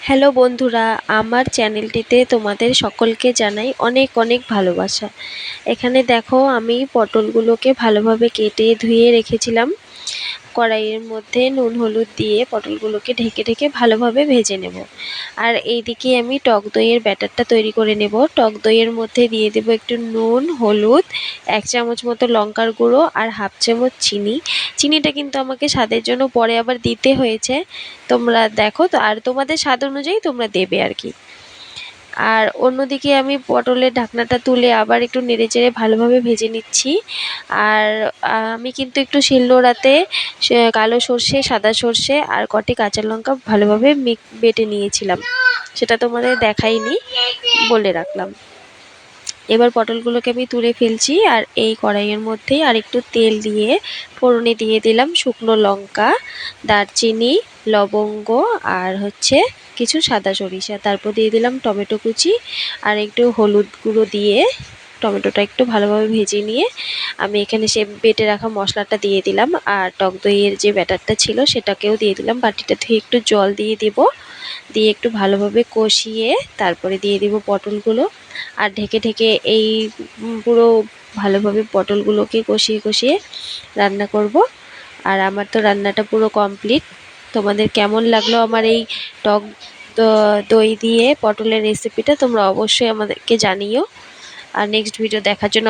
Hello বন্ধুরা, আমার চ্যানেলটিতে তোমাদের সকলকে জানাই অনেক অনেক ভালোবাসা। এখানে দেখো, আমি পটলগুলোকে ভালোভাবে কেটে ধুয়ে রেখেছিলাম। কড়াইয়ের মধ্যে নুন হলুদ দিয়ে পটলগুলোকে ঢেকে ঢেকে ভালোভাবে ভেজে নেব। আর এইদিকে আমি টক দইয়ের ব্যাটারটা তৈরি করে নেব। টক দইয়ের মধ্যে দিয়ে দেব একটু নুন, হলুদ, 1 চামচ মতো লঙ্কার গুঁড়ো আর 1/2 চামচ চিনি। চিনিটা কিন্তু আমাকে স্বাদের জন্য পরে আবার দিতে হয়েছে, তোমরা দেখো তো, আর তোমাদের স্বাদ অনুযায়ী তোমরা দেবে আর কি। আর অন্যদিকে আমি পটলের ঢাকনাটা তুলে আবার একটু নেড়েচেড়ে ভালোভাবে ভেজে নিচ্ছি। আর আমি কিন্তু একটু শিলনোড়াতে কালো সর্ষে, সাদা সর্ষে আর কটি কাঁচা লঙ্কা ভালোভাবে বেটে নিয়েছিলাম, সেটা তোমাদের দেখাইনি, বলে রাখলাম। এবার পটলগুলোকে আমি তুলে ফেলছি, আর এই কড়াইয়ের মধ্যেই আর একটু তেল দিয়ে ফোড়নে দিয়ে দিলাম শুকনো লঙ্কা, দারচিনি, লবঙ্গ আর কিছু সাদা সরিষা। তারপর দিয়ে দিলাম টমেটো কুচি আর একটু হলুদ গুঁড়ো দিয়ে টমেটোটা একটু ভালোভাবে ভেজে নিয়ে আমি এখানে সে বেটে রাখা মশলাটা দিয়ে দিলাম। আর টক দইয়ের যে ব্যাটারটা ছিল সেটাকেও দিয়ে দিলাম। বাটিটা ধুয়ে একটু জল দিয়ে দেব, দিয়ে একটু ভালোভাবে কষিয়ে তারপরে দিয়ে দিব পটলগুলো। আর ঢেকে ঢেকে এই পুরো ভালোভাবে পটলগুলোকে কষিয়ে কষিয়ে রান্না করব। আর আমার তো রান্নাটা পুরো কমপ্লিট। তোমাদের কেমন লাগলো আমার এই টক দই দিয়ে পটলের রেসিপিটা, তোমরা অবশ্যই আমাদেরকে জানিও। আর নেক্সট ভিডিও দেখার জন্য